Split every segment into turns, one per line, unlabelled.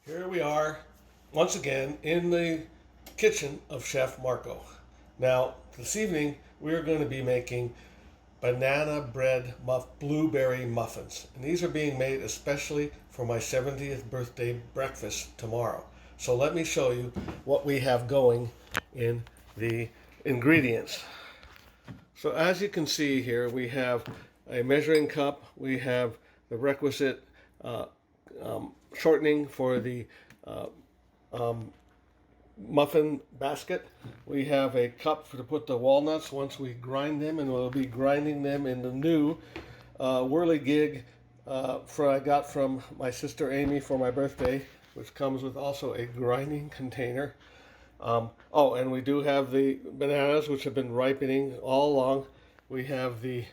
Here we are once again in the kitchen of Chef Marko. Now, this evening we are going to be making banana bread blueberry muffins. And these are being made especially for my 70th birthday breakfast tomorrow. So let me show you what we have going in the ingredients. So as you can see here, we have a measuring cup, we have the requisite shortening for the muffin basket. We have a cup to put the walnuts once we grind them, and we'll be grinding them in the new whirligig I got from my sister Amy for my birthday, which comes with also a grinding container. And we do have the bananas, which have been ripening all along. We have the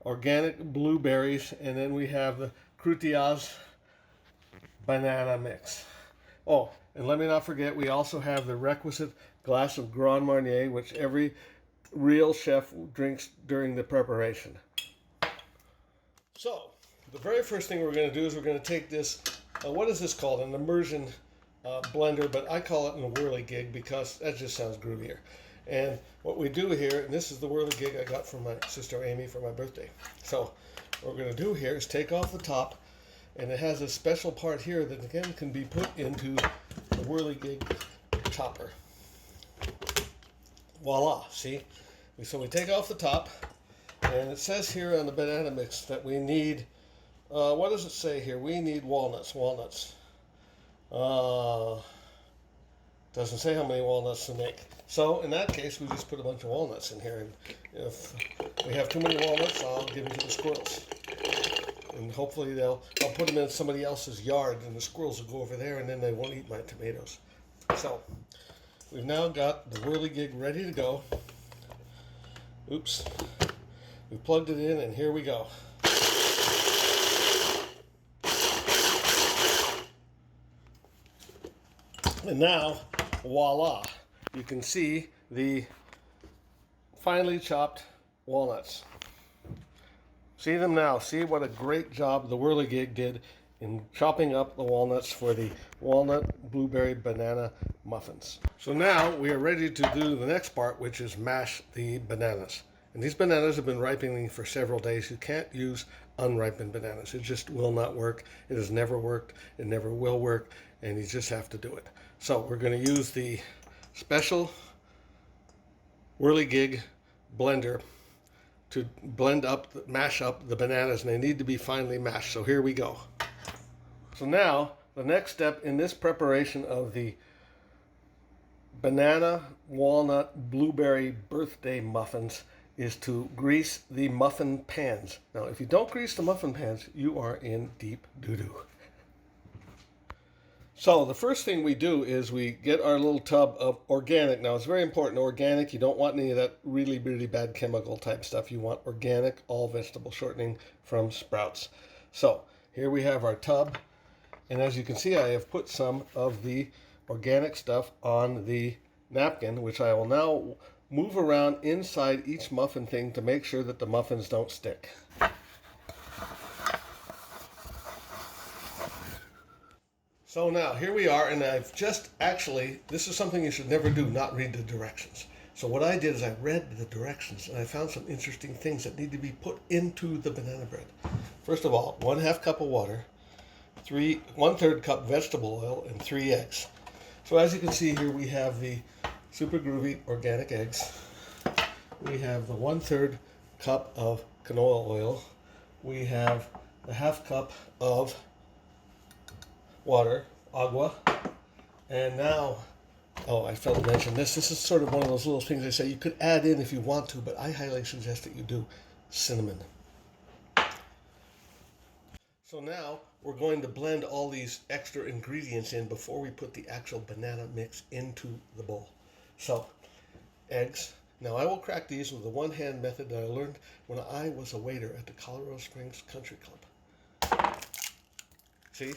organic blueberries, and then we have the Krusteaz banana mix. Oh, and let me not forget, we also have the requisite glass of Grand Marnier, which every real chef drinks during the preparation. So, the very first thing we're going to do is we're going to take this, what is this called? An immersion blender, but I call it a whirligig because that just sounds groovier. And what we do here, and this is the whirligig I got from my sister Amy for my birthday. So, what we're going to do here is take off the top, and it has a special part here that again can be put into the whirligig chopper. Voila, see? So we take off the top, and it says here on the banana mix that we need, what does it say here? We need walnuts. Doesn't say how many walnuts to make. So in that case, we just put a bunch of walnuts in here, and if we have too many walnuts, I'll give them to the squirrels. And hopefully I'll put them in somebody else's yard, and the squirrels will go over there, and then they won't eat my tomatoes. So we've now got the whirligig ready to go. Oops. We plugged it in, and here we go. And now, voila, you can see the finely chopped walnuts. See them now. See what a great job the whirligig did in chopping up the walnuts for the walnut blueberry banana muffins. So now we are ready to do the next part, which is mash the bananas. And these bananas have been ripening for several days. You can't use unripened bananas. It just will not work. It has never worked. It never will work. And you just have to do it. So we're going to use the special whirligig blender to mash up the bananas, and they need to be finely mashed. So here we go. So now, the next step in this preparation of the banana, walnut, blueberry birthday muffins is to grease the muffin pans. Now, if you don't grease the muffin pans, you are in deep doo-doo. So the first thing we do is we get our little tub of organic. Now it's very important, organic. You don't want any of that really, really bad chemical type stuff. You want organic, all vegetable shortening from Sprouts. So here we have our tub. And as you can see, I have put some of the organic stuff on the napkin, which I will now move around inside each muffin thing to make sure that the muffins don't stick. So now, here we are, and I've just actually, this is something you should never do, not read the directions. So what I did is I read the directions, and I found some interesting things that need to be put into the banana bread. First of all, 1/2 cup of water, 1/3 cup vegetable oil, and 3 eggs. So as you can see here, we have the super groovy organic eggs. We have the 1/3 cup of canola oil. We have the 1/2 cup of water, agua, and now, I failed to mention this. This is sort of one of those little things I say you could add in if you want to, but I highly suggest that you do cinnamon. So now we're going to blend all these extra ingredients in before we put the actual banana mix into the bowl. So, eggs. Now I will crack these with the one-hand method that I learned when I was a waiter at the Colorado Springs Country Club. See?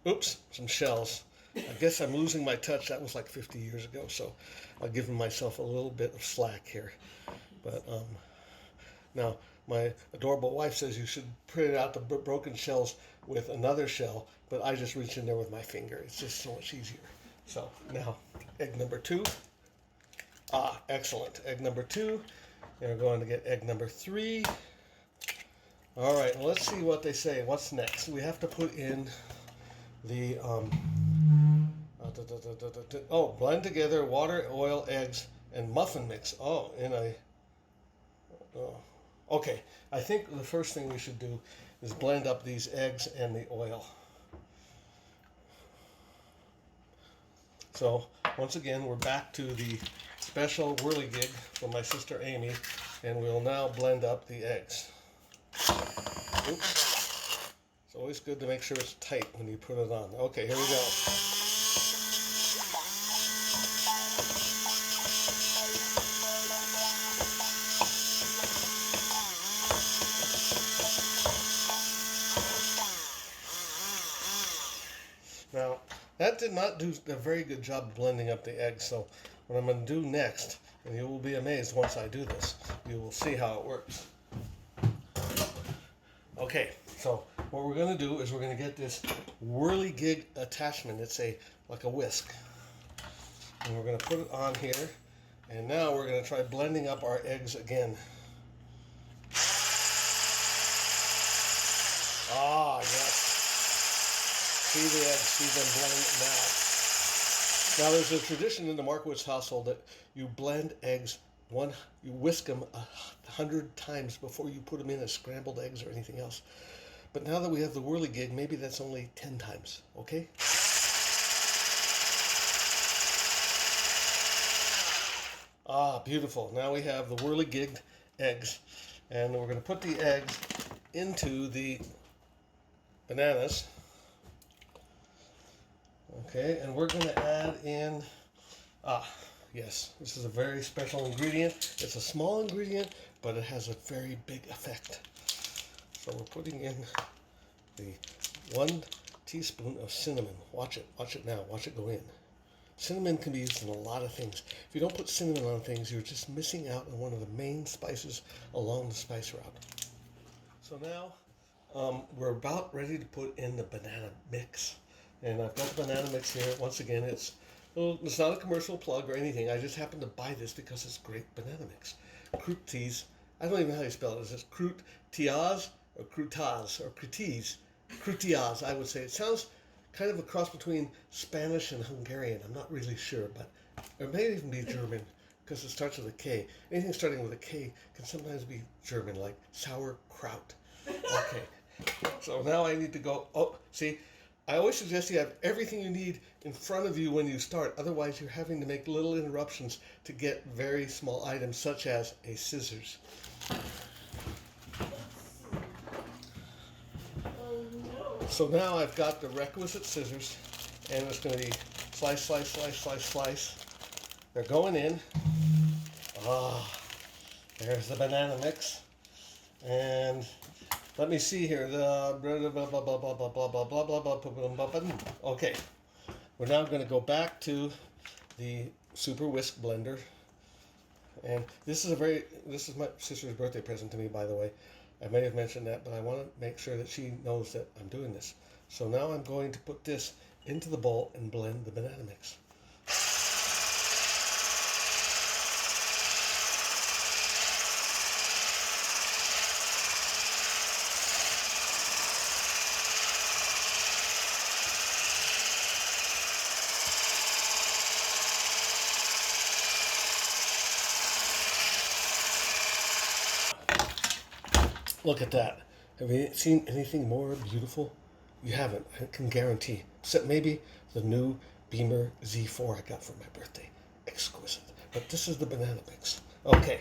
Oops, some shells. I guess I'm losing my touch. That was like 50 years ago, so I'll give myself a little bit of slack here. But now My adorable wife says you should print out the broken shells with another shell, but I just reach in there with my finger. It's just so much easier. So now, egg number 2. Ah, excellent. Egg number 2. And we're going to get egg number 3. All right, well, let's see what they say. What's next? We have to put in the blend together water, oil, eggs, and muffin mix. Oh, in a okay. I think the first thing we should do is blend up these eggs and the oil. So once again, we're back to the special whirligig from my sister Amy, and we'll now blend up the eggs. Oops. It's always good to make sure it's tight when you put it on. Okay, here we go. Now, that did not do a very good job blending up the eggs, so what I'm going to do next, and you will be amazed once I do this, you will see how it works. Okay, so what we're going to do is we're going to get this whirligig attachment. It's like a whisk. And we're going to put it on here, and now we're going to try blending up our eggs again. Ah, yes. See the eggs, see them blend now. Now there's a tradition in the Markowitz household that you blend eggs you whisk them 100 times before you put them in as scrambled eggs or anything else. But now that we have the whirligig, maybe that's only 10 times, okay? Ah, beautiful. Now we have the whirligigged eggs, and we're going to put the eggs into the bananas. Okay, and we're going to add in, yes, this is a very special ingredient. It's a small ingredient, but it has a very big effect. So we're putting in the 1 teaspoon of cinnamon. Watch it now, watch it go in. Cinnamon can be used in a lot of things. If you don't put cinnamon on things, you're just missing out on one of the main spices along the spice route. So now we're about ready to put in the banana mix. And I've got the banana mix here. Once again, it's not a commercial plug or anything. I just happened to buy this because it's great banana mix. Krusteaz. I don't even know how you spell it. Is it Krusteaz or Krusteaz or Krusteaz? Krusteaz, I would say. It sounds kind of a cross between Spanish and Hungarian. I'm not really sure, but it may even be German because it starts with a K. Anything starting with a K can sometimes be German, like sauerkraut. Okay. So now I need to go. Oh, see. I always suggest you have everything you need in front of you when you start. Otherwise, you're having to make little interruptions to get very small items, such as a scissors. So now I've got the requisite scissors, and it's going to be slice, slice, slice, slice, slice. They're going in. Ah, there's the banana mix. And let me see here. Okay, we're now going to go back to the Super Whisk blender, and this is my sister's birthday present to me, by the way. I may have mentioned that, but I want to make sure that she knows that I'm doing this. So now I'm going to put this into the bowl and blend the banana mix. Look at that. Have you seen anything more beautiful? You haven't, I can guarantee. Except maybe the new Beamer Z4 I got for my birthday. Exquisite. But this is the banana mix. Okay.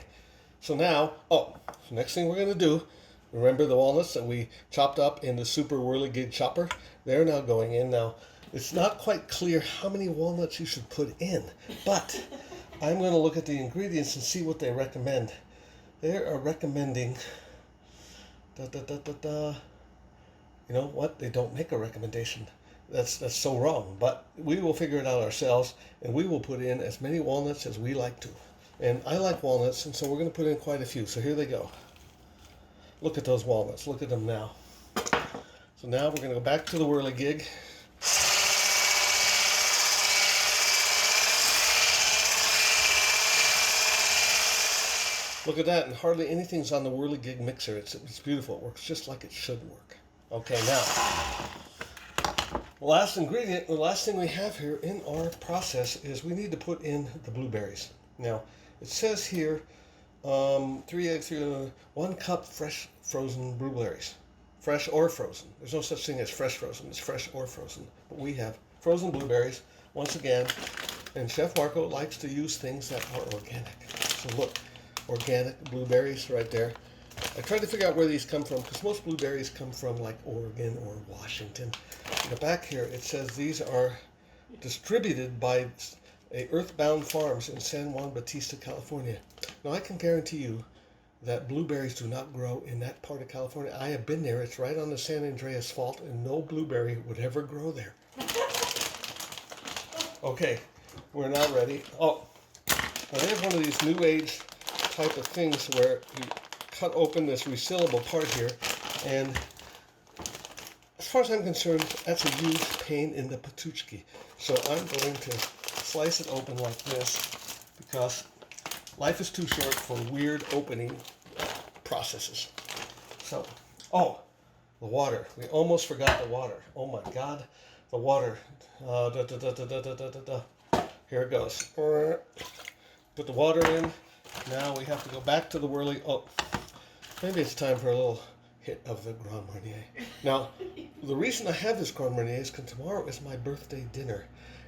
So now, next thing we're going to do, remember the walnuts that we chopped up in the Super Whirligig chopper? They're now going in. Now, it's not quite clear how many walnuts you should put in, but I'm going to look at the ingredients and see what they recommend. They are recommending... You know what? They don't make a recommendation. That's so wrong. But we will figure it out ourselves, and we will put in as many walnuts as we like to. And I like walnuts, and so we're going to put in quite a few. So here they go. Look at those walnuts. Look at them now. So now we're going to go back to the whirligig. Look at that, and hardly anything's on the whirligig mixer. It's beautiful. It works just like it should work. Okay, now, the last ingredient, the last thing we have here in our process is we need to put in the blueberries. Now, it says here, 3 eggs, 1 cup fresh frozen blueberries. Fresh or frozen. There's no such thing as fresh frozen. It's fresh or frozen. But we have frozen blueberries, once again, and Chef Marko likes to use things that are organic. So look. Organic blueberries right there. I tried to figure out where these come from because most blueberries come from like Oregon or Washington. In the back here it says these are distributed by Earthbound Farms in San Juan Bautista, California. Now I can guarantee you that blueberries do not grow in that part of California. I have been there. It's right on the San Andreas Fault and no blueberry would ever grow there. Okay, we're now ready. Oh, now they have one of these new age type of things where you cut open this resealable part here, and as far as I'm concerned, that's a huge pain in the patuchki. So I'm going to slice it open like this because life is too short for weird opening processes. So, oh, the water. We almost forgot the water. Oh my God, the water. Here it goes. Put the water in. Now we have to go back to the whirly. Oh, maybe it's time for a little hit of the Grand Marnier. Now, the reason I have this Grand Marnier is because tomorrow is my birthday dinner.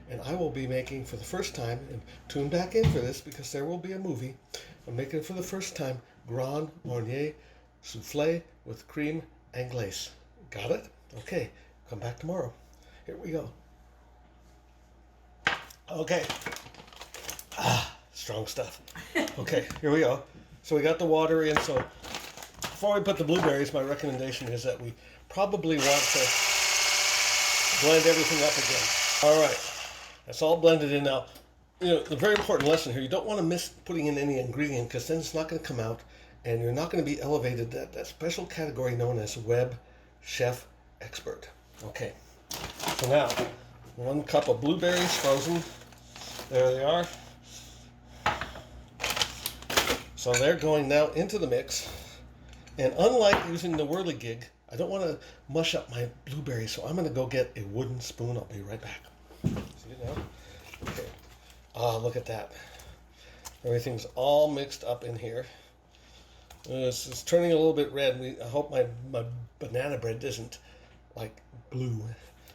And I will be making for the first time, and tune back in for this because there will be a movie. I'm making for the first time Grand Marnier souffle with cream anglaise. Got it? Okay, come back tomorrow. Here we go. Okay. Strong stuff. Okay, here we go. So we got the water in. So before we put the blueberries, my recommendation is that we probably want to blend everything up again. All right, that's all blended in now. You know, the very important lesson here, you don't want to miss putting in any ingredient because then it's not going to come out and you're not going to be elevated to that special category known as Web Chef Expert. Okay, so now 1 cup of blueberries frozen. There they are. So they're going now into the mix. And unlike using the whirligig, I don't want to mush up my blueberries, so I'm going to go get a wooden spoon. I'll be right back. See it now? Okay. Ah, look at that. Everything's all mixed up in here. It's turning a little bit red. I hope my banana bread isn't like blue.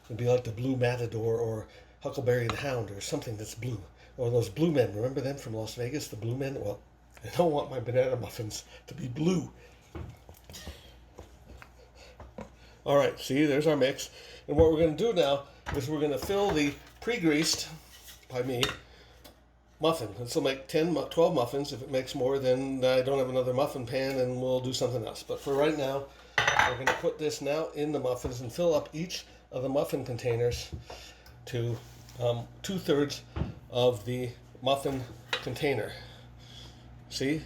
It'd be like the Blue Matador or Huckleberry the Hound or something that's blue. Or those blue men. Remember them from Las Vegas, the blue men? Well, I don't want my banana muffins to be blue. All right, see, there's our mix. And what we're going to do now is we're going to fill the pre-greased, by me, muffin. This will make 12 muffins. If it makes more, then I don't have another muffin pan and we'll do something else. But for right now, we're going to put this now in the muffins and fill up each of the muffin containers to 2/3 of the muffin container. See?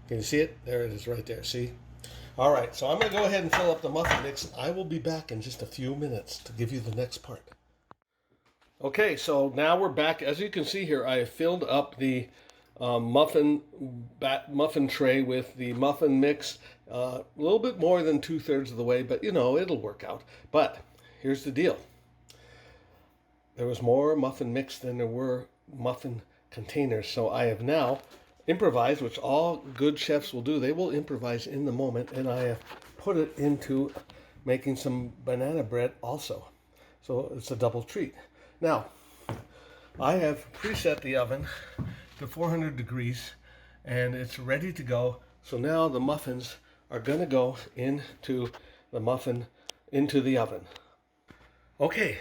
Can you see it? There it is right there. See? All right, so I'm going to go ahead and fill up the muffin mix. I will be back in just a few minutes to give you the next part. Okay, so now we're back. As you can see here, I have filled up the muffin tray with the muffin mix. A little bit more than 2/3 of the way, but you know, it'll work out. But here's the deal. There was more muffin mix than there were muffin containers, so I have now improvised, which all good chefs will do. They will improvise in the moment, and I have put it into making some banana bread also. So it's a double treat. Now, I have preset the oven to 400 degrees, and it's ready to go. So now the muffins are going to go into the oven. Okay.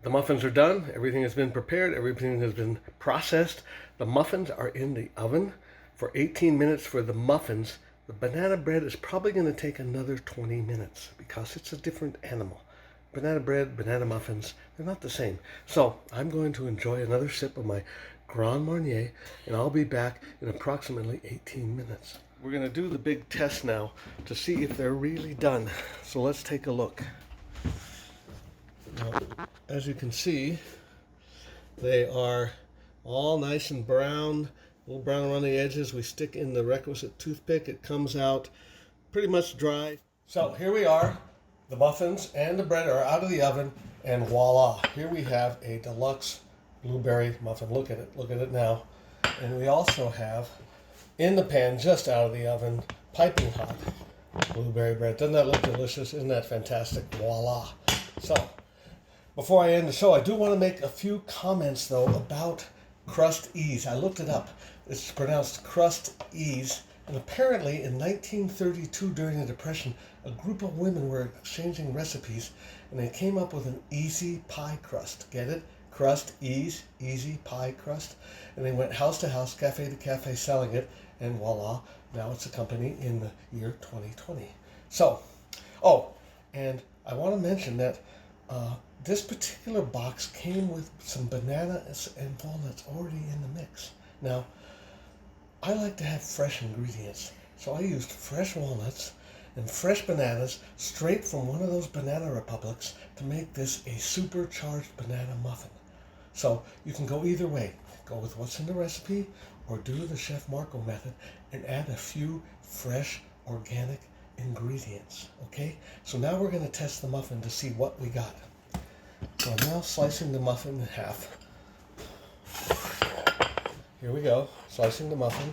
The muffins are done. Everything has been prepared. Everything has been processed. The muffins are in the oven for 18 minutes for the muffins. The banana bread is probably going to take another 20 minutes because it's a different animal. Banana bread, banana muffins, they're not the same. So I'm going to enjoy another sip of my Grand Marnier, and I'll be back in approximately 18 minutes. we're going to do the big test now to see if they're really done. So let's take a look. Now, as you can see, they are all nice and brown, a little brown around the edges. We stick in the requisite toothpick. It comes out pretty much dry. So here we are. The muffins and the bread are out of the oven, and voila, here we have a deluxe blueberry muffin. Look at it now. And we also have in the pan, just out of the oven, piping hot blueberry bread. Doesn't that look delicious? Isn't that fantastic? Voila. So before I end the show, I do want to make a few comments though about Krusteaz. I looked it up. It's pronounced Krusteaz. And apparently in 1932, during the Depression, a group of women were exchanging recipes, and they came up with an easy pie crust. Get it? Krusteaz, easy pie crust. And they went house to house, cafe to cafe, selling it, and voila, now it's a company in the year 2020. So, oh, and I want to mention that this particular box came with some bananas and walnuts already in the mix. Now, I like to have fresh ingredients, so I used fresh walnuts and fresh bananas straight from one of those banana republics to make this a supercharged banana muffin. So you can go either way. Go with what's in the recipe or do the Chef Marko method and add a few fresh organic ingredients. Okay? So now we're going to test the muffin to see what we got. So I'm now slicing the muffin in half. Here we go, slicing the muffin.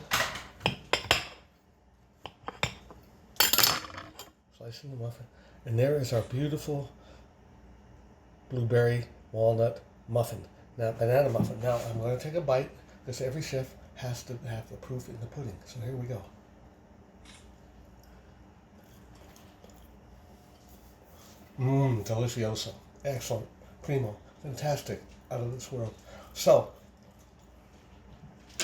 Slicing the muffin. And there is our beautiful blueberry walnut muffin. Now, banana muffin. Now, I'm going to take a bite because every chef has to have the proof in the pudding. So here we go. Delicioso. Excellent. Primo. Fantastic. Out of this world. So,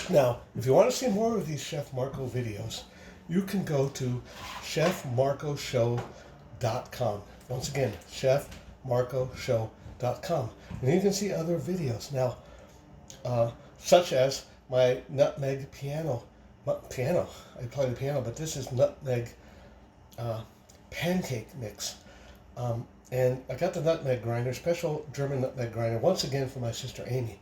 now, if you want to see more of these Chef Marko videos, you can go to chefmarkoshow.com. Once again, chefmarkoshow.com. And you can see other videos. Now, such as my nutmeg piano. I play the piano, but this is nutmeg pancake mix. And I got the nutmeg grinder, special German nutmeg grinder, once again for my sister Amy.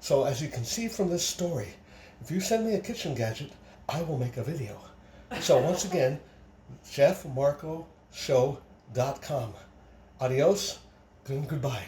So as you can see from this story, if you send me a kitchen gadget, I will make a video. So once again, chefmarkoshow.com. Adios and goodbye.